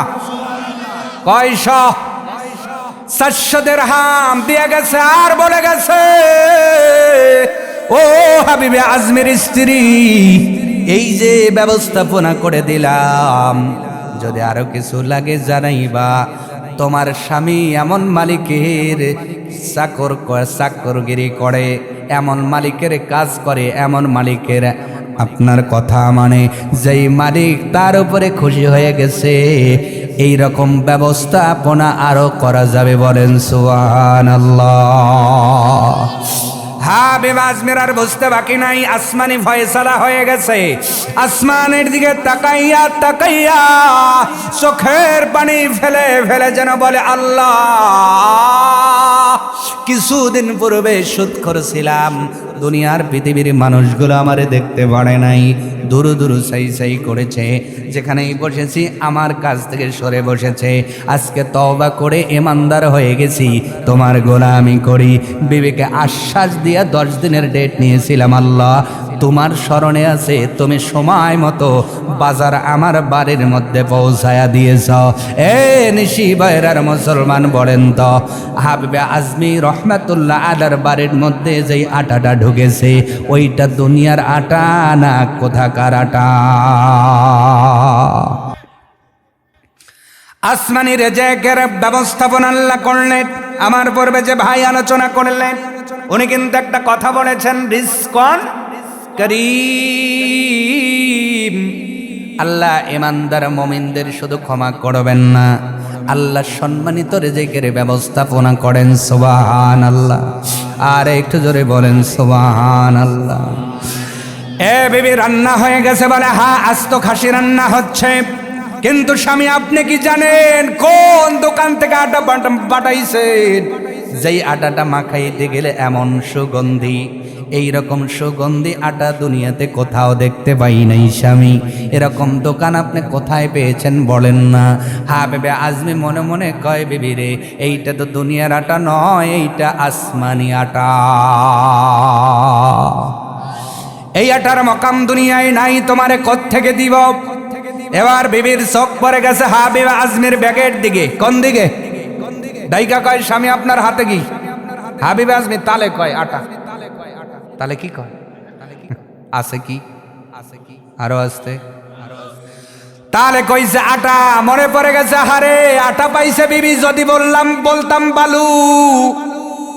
A: কয়শো? 400 দিরহাম দিয়ে গেছে। আর বলে গেছে, ও হাবিবে আজমির স্ত্রী, এই যে ব্যবস্থাপনা করে দিলাম, যদি আরো কিছু লাগে জানাইবা। তোমার স্বামী এমন মালিকের চাকরগিরি করে, এমন মালিকের কাজ করে, এমন মালিকের আপনার কথা মানে, যেই মালিক তার উপরে খুশি হয়ে গেছে। এই রকম ব্যবস্থাপনা আরো করা যাবে, বলেন সুবহানাল্লাহ। হ্যাঁ বিবাজমের আর বুঝতে বাকি নাই, আসমানি ফয়সালা হয়ে গেছে। আসমানের দিকে তাকাইয়া তাকাইয়া চোখের পানি ফেলে ফেলে যেন বলে, আল্লাহ কিছুদিন পূর্বে সুদ করেছিলাম, দুনিয়ার পৃথিবীর মানুষগুলো আমারে দেখতে পারে নাই, দূর দূর সাই সাই করেছে, যেখানেই বসেছি আমার কাছ থেকে সরে বসেছে। আজকে তওবা করে ইমানদার হয়ে গেছি, তোমার গোলামি করি। বিবিকে আশ্বাস দিয়া 10 দিনের ডেট নিয়েছিলাম, আল্লাহ তোমার স্মরণে আছে, তুমি সময় মতো বাজার আমার বাড়ির মধ্যে পৌঁছায়া দিয়েছ। এ নিশি বাইরার মুসলমান বলেন তো, হাবিবে আজমি রহমাতুল্লাহ আলার বাড়ির মধ্যে যেই আটাটা ঢুকেছে, ওইটা দুনিয়ার আটা না কোথাকার আটা? আসমানি রেজেকের ব্যবস্থাপনা আল্লাহ করলেন। আমার পূর্বে যে ভাই আলোচনা করলেন, উনি কিন্তু একটা কথা বলেছেন, রিজকান কারীম। আল্লাহ ইমানদার মুমিনদের শুধু ক্ষমা করবেন না, আল্লাহ সম্মানিত রিজিকের ব্যবস্থাপনা করেন। সুবহানাল্লাহ। আর একটু জোরে বলেন সুবহানাল্লাহ। এ বিবি রান্না হয়ে গেছে? বলে হ্যাঁ, আস্ত খাসি রান্না হচ্ছে। কিন্তু স্বামী আপনি কি জানেন কোন দোকান থেকে আটা পাঠাইছেন? যেই আটাটা মাখাইতে গেলে এমন সুগন্ধি, এই রকম সুগন্ধি আটা দুনিয়াতে কোথাও দেখতে পাই নাই স্বামী। এরকম দোকান আপনি কোথায় পেয়েছেন বলেন না? হ্যাঁ বেবে আজমি মনে মনে কয়, বিবি রে এইটা তো দুনিয়ার আটা নয়, এইটা আসমানি আটা। এই আটার মকাম দুনিয়ায় নাই, তোমারে কোত্থেকে দিব? এবার বিবির চোখ পড়ে গেছে হাবিব আজমির ব্যাগের দিকে। কোন দিকে? ডাইকা কয় স্বামী আপনার হাতে কি? হাবিব আজমি তালে কয় আটা। তালে কি কয়? আছে কি? আরো আসতে তাহলে কইছে আটা। মনে পড়ে গেছে, হারে আটা পাইছে বিবি, যদি বলতাম বালু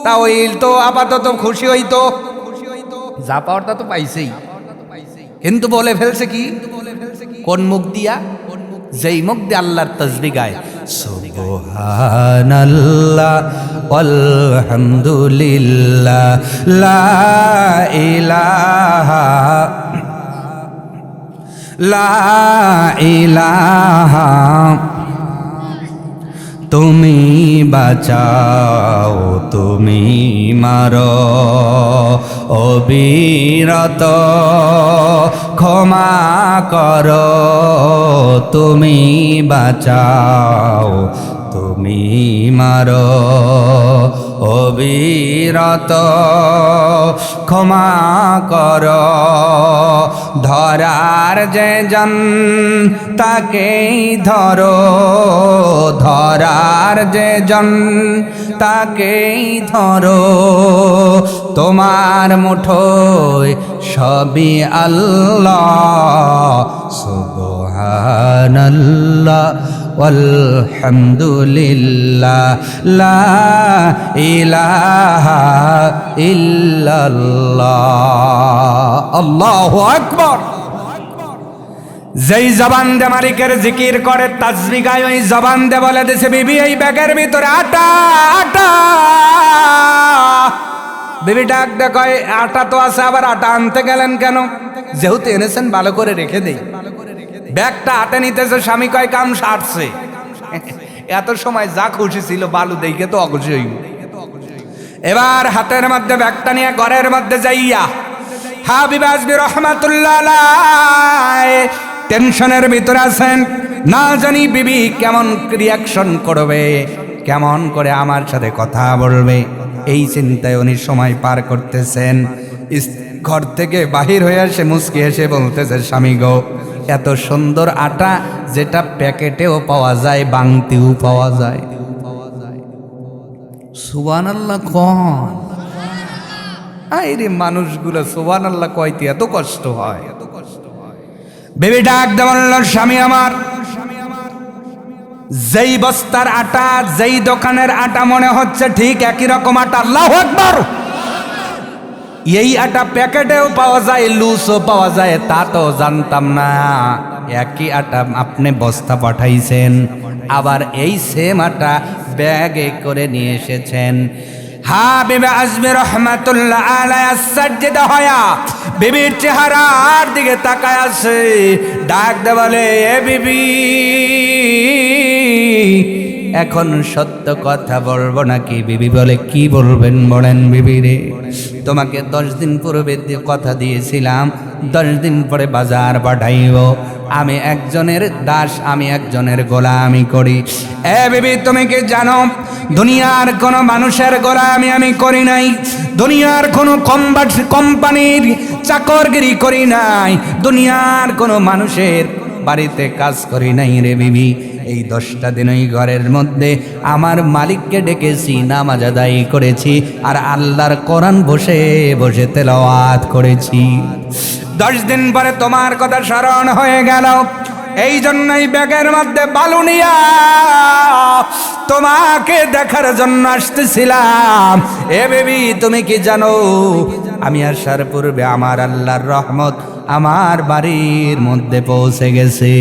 A: তা হইল তো আপাতত খুশি হইতো, যা পাওয়ারটা তো পাইছেই। কিন্তু বলে ফেলছে কি? কোন মুখ দিয়া? যেই মুখ দিয়ে আল্লাহর তাসবিহ গায়, সুবহানাল্লাহ আলহামদুলিল্লাহ লা ইলাহা লা ইলাহা, তুমি বাঁচাও তুমি মারো, অবিরত ক্ষমা করো, তুমি বাঁচাও তুমি মারো, অবিরত ক্ষমা করো। ধরার যে জন তাকেই ধরো, ধরার যে জন তাকেই ধরো, তোমার মুঠোয় সবই আল্লাহ, সুবহানাল্লাহ আলহামদুলিল্লাহ লা ইলাহা ইল্লাল্লাহ, আল্লাহু আকবার। যেই জবান দে মালিকের জিকির করে, তাসবিহ গায়, ওই জবান দে বলে দিছে বিবি এই ব্যাগের ভিতরে আটা আটা। বিবি ডাক দে কয় আটা তো আছে, আবার আটা আনতে গেলেন কেন? যেহেতু এনেছেন ভালো করে রেখে দেই। ব্যাগটা হাতে নিতেছে, স্বামী কয় কাম সারছে। এত সময় যা খুশি ছিল বালু দেখে তো অখুশি হইব। এবার হাতের মধ্যে ব্যাগটা নিয়ে ঘরের মধ্যে যাইয়া হাবিব আজমি রহমাতুল্লাহ আলাইহি টেনশনের ভিতরে আছেন। না জানি বিবি কেমন রিয়াকশন করবে, কেমন করে আমার সাথে কথা বলবে, এই চিন্তায় উনি সময় পার করতেছেন। ঘর থেকে বাহির হয়ে আসে মুচকি এসে বলতেছে, স্বামী গো, এত সুন্দর আটা যেটা প্যাকেটেও পাওয়া যায়, বাংতিও পাওয়া যায়। সুবহানাল্লাহ কোন আইরে মানুষগুলো সুবহানাল্লাহ কইতে এত কষ্ট হয়। বেবি ডাক দেওয়াল, স্বামী আমার, যেই বস্তার আটা, যেই দোকানের আটা মনে হচ্ছে ঠিক একই রকম আটা। আল্লাহু আকবার। এই আটা প্যাকেটেও পাওয়া যায়, লুজও পাওয়া যায়, তা তো জানতাম না। একই আটা আপনি বস্তা পাঠাইছেন, আবার এই সেম আটা ব্যাগে করে নিয়ে এসেছেন। হাবিব আজমি রহমাতুল্লাহ আলাইহি সাজদা হয়া বিবির চেহারার দিকে তাকায় আছে, ডাক দে বলে, এ বিবি এখন সত্য কথা বলবো নাকি? বিবি বলে, কি বলবেন বলেন। বিবি রে, তোমাকে 10 দিন পূর্বে কথা দিয়েছিলাম 10 দিন পরে বাজার পাঠাইব। আমি একজনের দাস, আমি একজনের গোলামি করি। এ বিবি তুমি কি জানো, দুনিয়ার কোন মানুষের গোলামি আমি করি নাই, দুনিয়ার কোন কোম্পানির চাকরগিরি করি নাই, দুনিয়ার কোন মানুষের বাড়িতে কাজ করি নাই রে বিবি। এই 10টা দিন ওই ঘরের মধ্যে আমার মালিককে ডেকেছি, নামাজ আদায় করেছি, আর আল্লাহর কোরআন বসে বসে তেলাওয়াত করেছি। 10 দিন পরে তোমার কথা স্মরণ হয়ে গেল, এই জন্যই ব্যাগের মধ্যে বালু নিয়া তোমাকে দেখার জন্য আসতেছিলাম। এ বেবি তুমি কি জানো, আমি আসার পূর্বে আমার আল্লাহর রহমত আমার বাড়ির মধ্যে পৌঁছে গেছে।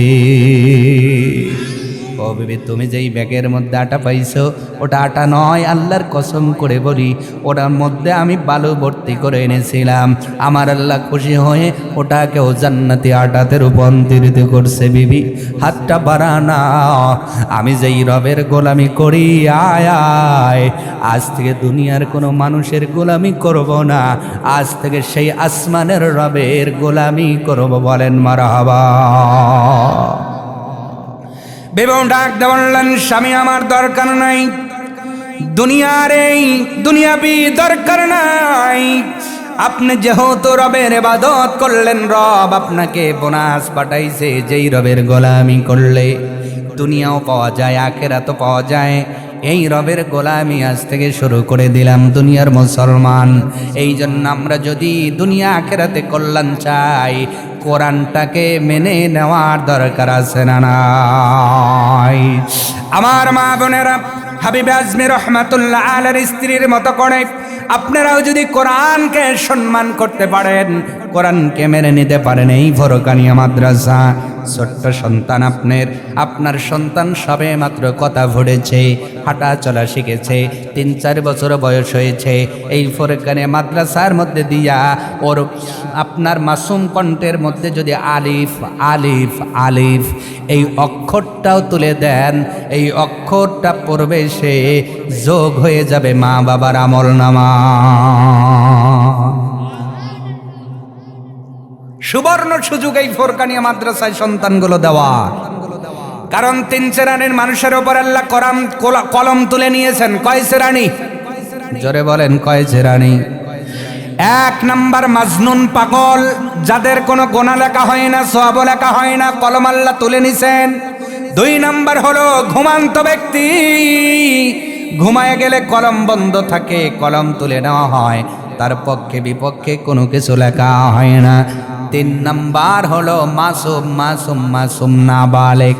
A: ও বিবি, তুমি যেই ব্যাগের মধ্যে আটা পাইছো ওটা আটা নয়, আল্লাহর কসম করে বলি, ওটার মধ্যে আমি বালু ভর্তি করে এনেছিলাম। আমার আল্লাহ খুশি হয়ে ওটাকেও জান্নাতি আটাতে রূপান্তরিত করছে। বিবি হাতটা বাড়ানা, আমি যেই রবের গোলামি করি, আয় আয়, আজ থেকে দুনিয়ার কোনো মানুষের গোলামি করব না, আজ থেকে সেই আসমানের রবের গোলামি করব। বলেন মারহাবা। বেবন ডাক দেওয়ালেন, স্বামী আমার দরকার নাই, দুনিয়ার এই দুনিয়াবি দরকার নাই। আপনি যেহেতু রবের ইবাদত করলেন, রব আপনাকে বোনাস পাঠাইছে। যেই রবের গোলামি করলে দুনিয়াও পাওয়া যায়, আখিরাতও পাওয়া যায়। এই রবের গোলামি আজ থেকে শুরু করে দিলাম দুনিয়ার মুসলমান। এই জন্য আমরা যদি দুনিয়া আখেরাতে কল্যাণ চাই, কোরআনটাকে মেনে নেওয়ার দরকার আছে না নাই? আমার মা বোনেরা, হাবিব আজমি রহমাতুল্লাহ আলাইহির স্ত্রীর মতো করে আপনারাও যদি কোরআনকে সম্মান করতে পারেন, কোরআনকে মেনে নিতে পারেন, এই ফরকানিয়া মাদ্রাসা ছোট্ট সন্তান আপনার সন্তান সবে মাত্র কথা ফুটেছে, হাঁটা চলা শিখেছে, 3-4 বছর বয়স হয়েছে, এই ফরকানিয়া মাদ্রাসার মধ্যে দিয়া ওর আপনার মাসুম কণ্ঠের মধ্যে যদি আলিফ আলিফ আলিফ এই অক্ষরটাও তুলে দেন, এই অক্ষরটা পড়বে সে, যোগ হয়ে যাবে মা বাবার আমলনামা। সুবর্ণ সুযোগ এই ফরকানিয়া মাদ্রাসায় সন্তানগুলো দেওয়া। কারণ 3 শ্রেণীর মানুষের উপর আল্লাহ কলম তুলে নিয়েছেন। কয় শ্রেণী? জোরে বলেন, কয় শ্রেণী? 1 নাম্বার মাজনুন, পাগল, যাদের কোনো গোনা লেখা হয় না, সওয়াব লেখা হয় না, কলম আল্লাহ তুলে নিছেন। 2 নাম্বার হলো ঘুমান্ত ব্যক্তি, ঘুমায় গেলে কলম বন্ধ থাকে, কলম তুলে নেওয়া হয়, তার পক্ষে বিপক্ষে কোনো কিছু লেখা হয় না। 3 নাম্বার হলো মাসুম, মাসুম মাসুম না বালেক,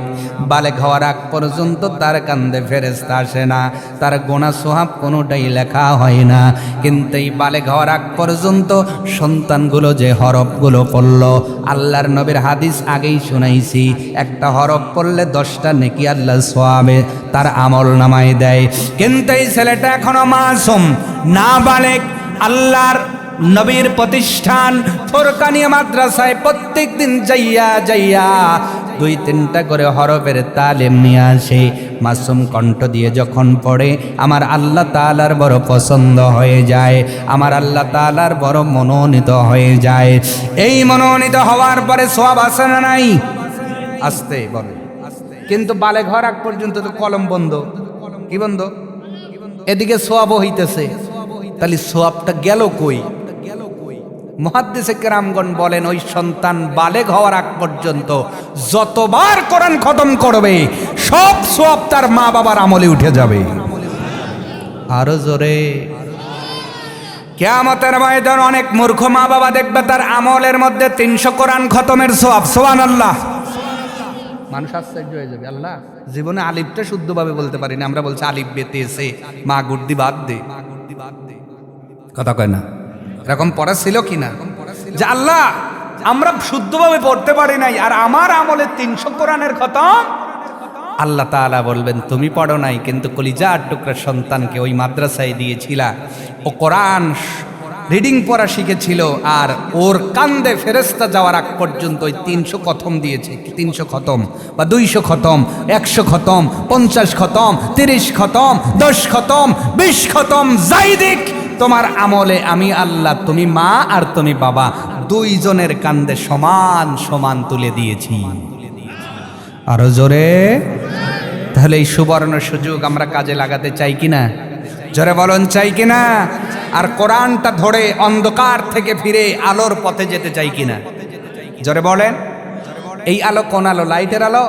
A: বালেক হওয়ার আগ পর্যন্ত তার কান্দে ফেরেশতা আসে না, তার গোনা সোহাব কোনোটাই লেখা হয় না। কিন্তু এই বালেক হওয়ার আগ পর্যন্ত সন্তানগুলো যে হরফগুলো পড়ল, আল্লাহর নবীর হাদিস আগেই শুনাইছি, একটা হরফ পড়লে 10টা নেকি আল্লাহ সোয়াবে তার আমল নামায় দেয়। কিন্তু এই ছেলেটা এখনো মাসুম না বালেক। আল্লাহর নবীর প্রতিষ্ঠান ফরকানিয়া মাদ্রাসায় প্রত্যেক দিন যাইয়া 2-3টা করে হরফের তালিম নিয়ে আসে। মাসুম কণ্ঠ দিয়ে যখন পড়ে, আমার আল্লাহ তাআলার বড় পছন্দ হয়ে যায়, আমার আল্লাহ তাআলার বড় মনোনীত হয়ে যায়। এই মনোনীত হওয়ার পরে সওয়াব আছে না নাই? আসতে বলে। কিন্তু বালে ঘর আগ পর্যন্ত তো কলম বন্ধ। কি বন্ধ? এদিকে সওয়াব হইতেছে, তাহলে সওয়াবটা গেল কই? মুহাদ্দিসে কেরামগণ বলেন, ওই সন্তান বালেগ হওয়ার আগ পর্যন্ত যতবার কোরআন খতম করবে, সব সওয়াব তার মা বাবার আমলে উঠে যাবে। আরো জোরে। কিয়ামতের ময়দানে অনেক মূর্খ মা বাবা দেখবে তার আমলের মধ্যে 300 কোরআন খতমের সওয়াব। সুবহানাল্লাহ। মানুষ আশ্চর্য হয়ে যাবে, আল্লাহ জীবনে আলিফটা শুদ্ধভাবে বলতে পারিনি, আমরা বলছি আলিফ বেতে এসে মা গুর্দি বাদ দে, কথা কয় না? এরকম পড়া ছিল কিনা যে আল্লাহ আমরা শুদ্ধভাবে পড়তে পারি নাই, আর আমার আমলে 300 কোরআনের খতম? আল্লাহ তাআলা বলবেন, তুমি পড়ো নাই, কিন্তু কলিজার টুকরা সন্তানকে ওই মাদ্রাসায় দিয়েছিলা, ও কোরআন রিডিং পড়া শিখেছিল, আর ওর কান্দে ফেরেশতা যাওয়ার আগ পর্যন্ত ওই 300 খতম দিয়েছে। 300 খতম বা 200 খতম, 100 খতম, 50 খতম, 30 খতম, 10 খতম, 20 খতম, যাই দিক, তোমার আমলে আমি আল্লাহ, তুমি মা আর তুমি বাবা, 2 জনের কান্দে সমান সমান তুলে দিয়েছি। আরো জোরে। তাহলে এই সুবর্ণ সুযোগ আমরা কাজে লাগাতে চাই কিনা? জোরে বলুন, চাই কিনা? আর কোরআনটা ধরে অন্ধকার থেকে ফিরে আলোর পথে যেতে চাই কিনা? জোরে বলেন। এই আলো কোন আলো? লাইটের আলো?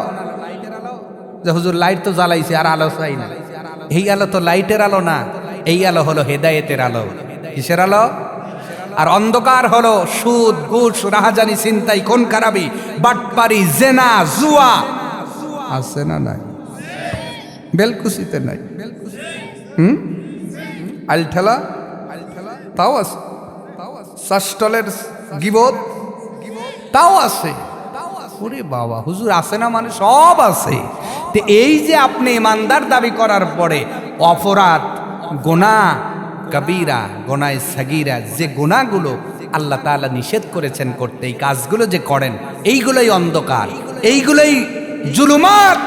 A: যে হুজুর লাইট তো জ্বালাইছে আর আলো চাই না, এই আলো তো লাইটের আলো না, এই আলো হলো হেদায়েতের আলো। কিসের আলো? আর অন্ধকার হলো সুদ, ঘুষ, রাহাজানি, ছিনতাই, খুন খারাপি, বাটপারি, জেনা, জুয়া। আছে না নাই? বেলকুসিতে নাই, আলঠেলা তাও আছে, শাসটলের গিবত তাও আছে। ওরে বাবা, হুজুর আছে না মানে সব আছে। তো এই যে আপনি ইমানদার দাবি করার পরে অপরাধ, গুনাহ কবিরা, গুনাহ সাগীরা, যে গুনাহগুলো আল্লাহ তাআলা নিষেধ করেছেন করতে, এই কাজগুলো যে করেন, এইগুলোই অন্ধকার, এইগুলোই জুলুমাত।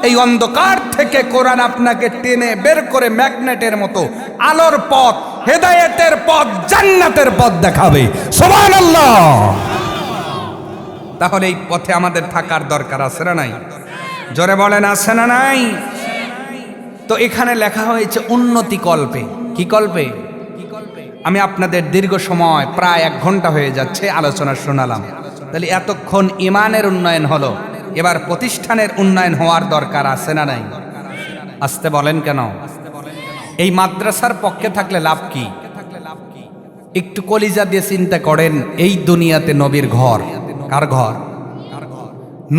A: এই অন্ধকার থেকে কোরআন আপনাকে টেনে বের করে ম্যাগনেটের মতো আলোর পথ, হেদায়েতের পথ, জান্নাতের পথ দেখাবে। সুবহানাল্লাহ। তাহলে এই পথে আমাদের থাকার দরকার আছে না নাই? জোরে বলেন, আছে না নাই? তো এখানে লেখা হয়েছে উন্নতি কল্পে। কি কল্পে? আমি আপনাদের দীর্ঘ সময় প্রায় 1 ঘন্টা হয়ে যাচ্ছে আলোচনা শোনালাম। তাহলে এতক্ষণ ইমানের উন্নয়ন হলো, এবার প্রতিষ্ঠানের উন্নয়ন হওয়ার দরকার আছে না নাই? আসতে বলেন কেন? এই মাদ্রাসার পক্ষে থাকলে লাভ কি? একটু কলিজা দিয়ে চিন্তা করেন, এই দুনিয়াতে নবীর ঘর, কার ঘর?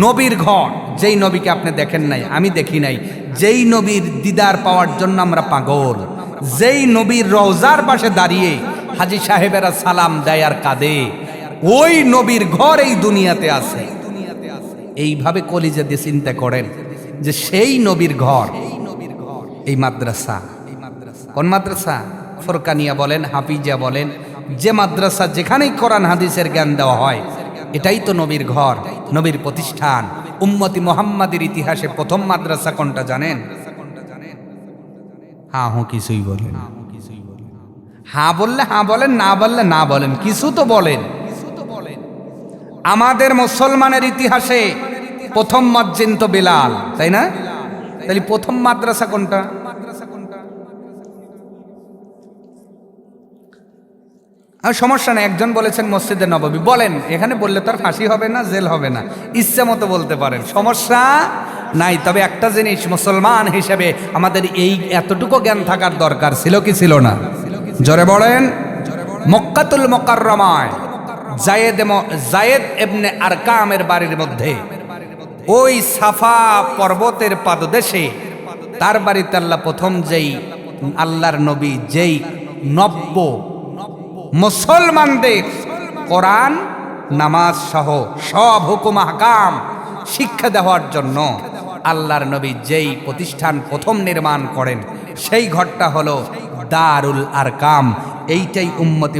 A: নবীর ঘর। যেই নবীকে আপনি দেখেন নাই, আমি দেখি নাই, যেই নবীর দিদার পাওয়ার জন্য আমরা পাগল, যেই নবীর রওজার পাশে দাঁড়িয়ে হাজী সাহেবেরা সালাম দেয় আর কাঁদে, ওই নবীর ঘর এই দুনিয়াতে আছে। এইভাবে কলিজা দিয়ে চিন্তা করেন যে সেই নবীর ঘর এই মাদ্রাসা। কোন মাদ্রাসা? ফোরকানিয়া বলেন, হাফিজিয়া বলেন, যে মাদ্রাসা যেখানেই কোরআন হাদিসের জ্ঞান দেওয়া হয়, এটাই তো নবীর ঘর, নবীর প্রতিষ্ঠান। উম্মতি মুহাম্মাদের ইতিহাসে প্রথম মাদ্রাসা কোনটা জানেন? হ্যাঁ হুঁ কিছুই বলেন, হ্যাঁ বললে হ্যাঁ বলেন, না বললে না বলেন, কিছু তো বলেন। আমাদের মুসলমানের ইতিহাসে প্রথম মুয়াজ্জিন তো বেলাল, তাই না? তাহলে প্রথম মাদ্রাসা কোনটা? সমস্যা নেই, একজন বলেছেন মসজিদে নববী, বলেন, এখানে বললে তো আর ফাঁসি হবে না, জেল হবে না, ইচ্ছা মতো বলতে পারেন, সমস্যা নাই। তবে একটা জিনিস, মুসলমান হিসেবে আমাদের এই এতটুকু জ্ঞান থাকার দরকার ছিল কি ছিল না? জোরে বলেন। মক্কাতুল মুকাররমায় জায়েদ ইবনে আরকামের বাড়ির মধ্যে, ওই সাফা পর্বতের পাদদেশে তার বাড়িতে আল্লাহ প্রথম যেই আল্লাহর নবী, যেই নব্য মুসলমানদের কোরআন নামাজ সহ সব হুকুম আহকাম শিক্ষা দেওয়ার জন্য আল্লাহর নবী যেই প্রতিষ্ঠান প্রথম নির্মাণ করেন, সেই ঘরটা হলো দারুল আরকাম। এইটাই উম্মতি